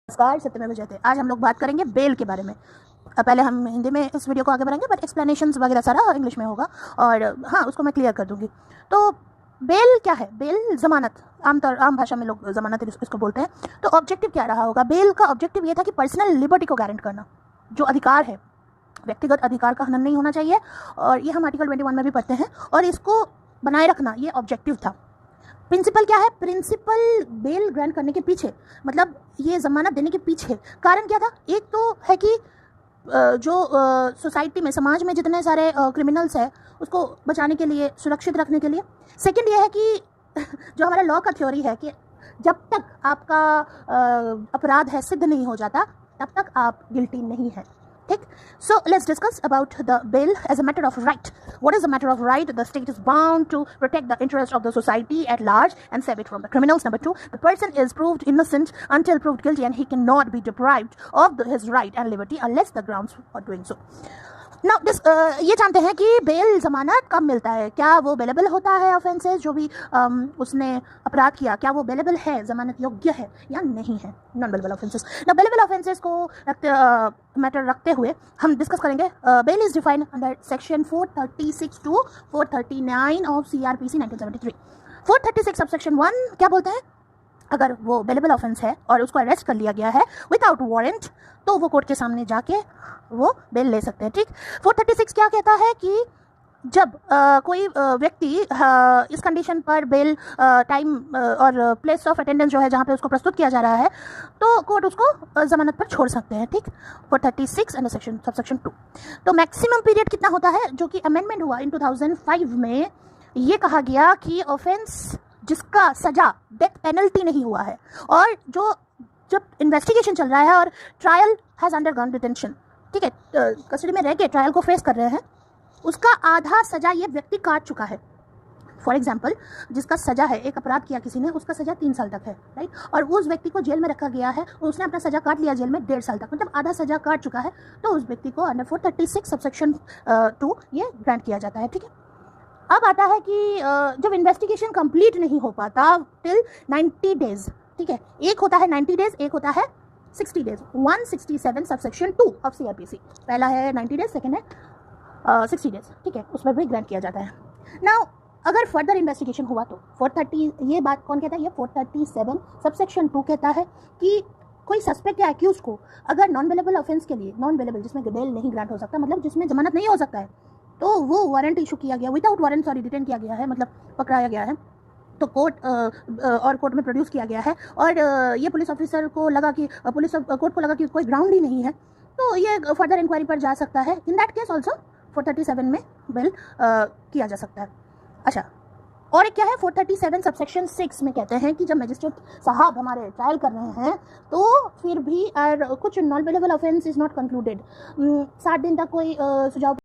नमस्कार, सत्यमेव जयते। आज हम लोग बात करेंगे बेल के बारे में। पहले हम हिंदी में इस वीडियो को आगे बढ़ाएंगे, बट एक्सप्लेनेशंस वगैरह सारा इंग्लिश में होगा और हाँ, उसको मैं क्लियर कर दूंगी। तो बेल क्या है? बेल जमानत, आम भाषा में लोग जमानत इसको बोलते हैं। तो ऑब्जेक्टिव क्या रहा होगा? बेल का ऑब्जेक्टिव ये था कि पर्सनल लिबर्टी को गारंट करना, जो अधिकार है, व्यक्तिगत अधिकार का हनन नहीं होना चाहिए। और ये हम आर्टिकल 21 में भी पढ़ते हैं, और इसको बनाए रखना ये ऑब्जेक्टिव था। प्रिंसिपल क्या है? प्रिंसिपल बेल ग्रांट करने के पीछे, मतलब ये जमानत देने के पीछे कारण क्या था? एक तो है कि जो सोसाइटी में, समाज में जितने सारे क्रिमिनल्स हैं उसको बचाने के लिए, सुरक्षित रखने के लिए। सेकंड ये है कि जो हमारा लॉ का थ्योरी है कि जब तक आपका अपराध है सिद्ध नहीं हो जाता, तब तक आप गिल्टी नहीं हैं। ठीक? So let's discuss about the bail as a matter of right. What is a matter of right? The state is bound to protect the interest of the society at large and save it from the criminals. Number 2, the person is proved innocent until proved guilty, and he cannot be deprived of his right and liberty unless the grounds for doing so. Now ये जानते हैं कि bell जमानत कब मिलता है? क्या वो बेलेबल होता है? ऑफेंसेस जो भी उसने अपराध किया, क्या वो बेलेबल है, जमानत योग्य है या नहीं है? Non bailable offences. ना बेलेबल ऑफेंसेस को मैटर रखते हुए हम डिस्कस करेंगे। Bail is defined under section 436 to 439 of CRPC 1973। 436 sub section 1 क्या बोलते हैं? अगर वो बेलेबल ऑफेंस है और उसको अरेस्ट कर लिया गया है विदाउट वारंट, तो वो कोर्ट के सामने जाके वो बेल ले सकते हैं। ठीक? 436 क्या कहता है कि जब कोई व्यक्ति इस कंडीशन पर बेल टाइम और प्लेस ऑफ अटेंडेंस जो है, जहाँ पे उसको प्रस्तुत किया जा रहा है, तो कोर्ट उसको जमानत पर छोड़ सकते हैं। ठीक? 436 अंडर सेक्शन सबसेक्शन 2। तो मैक्सिमम पीरियड कितना होता है? जो कि अमेंडमेंट हुआ इन 2005 में, ये कहा गया कि ऑफेंस जिसका सजा डेथ पेनल्टी नहीं हुआ है, और जो जब इन्वेस्टिगेशन चल रहा है और ट्रायल हैज़ अंडरगॉन डिटेंशन, ठीक है, कस्टडी में रह के ट्रायल को फेस कर रहे हैं, उसका आधा सजा ये व्यक्ति काट चुका है। फॉर एग्जाम्पल, जिसका सजा है, एक अपराध किया किसी ने, उसका सजा 3 साल तक है, राइट, और उस व्यक्ति को जेल में रखा गया है, उसने अपना सजा काट लिया जेल में 1.5 साल तक, मतलब आधा सजा काट चुका है, तो उस व्यक्ति को अंडर 436 सबसेक्शन 2 ये ग्रांट किया जाता है। ठीक है? अब आता है कि जब इन्वेस्टिगेशन कंप्लीट नहीं हो पाता टिल 90 डेज, ठीक है, एक होता है 90 डेज, एक होता है 60 डेज। 167 सबसेक्शन 2 ऑफ CRPC, पहला है 90 डेज, सेकेंड है 60 डेज। ठीक है? उस पर भी ग्रांट किया जाता है। नाउ अगर फर्दर इन्वेस्टिगेशन हुआ तो 430, ये बात कौन कहता है? ये 437 सबसेक्शन 2 कहता है कि कोई सस्पेक्ट या एक्यूज को अगर नॉन बेलेबल ऑफेंस के लिए, नॉन बेलेबल जिसमें बेल नहीं ग्रांट हो सकता, मतलब जिसमें जमानत नहीं हो सकता है, तो वो वारंट इशू किया गया, विदाउट वारंट डिटेन किया गया है, मतलब पकड़ाया गया है, तो कोर्ट में प्रोड्यूस किया गया है, और ये पुलिस ऑफिसर को लगा कि कोर्ट को लगा कि कोई ग्राउंड ही नहीं है, तो ये फर्दर इंक्वायरी पर जा सकता है। इन दैट केस ऑल्सो 437 में बेल किया जा सकता है। अच्छा, और एक क्या है? 437 सबसेक्शन 6 में कहते हैं कि जब मजिस्ट्रेट साहब हमारे ट्रायल कर रहे हैं, तो फिर भी कुछ non bailable offence is not concluded, 60 दिन तक कोई सुझाव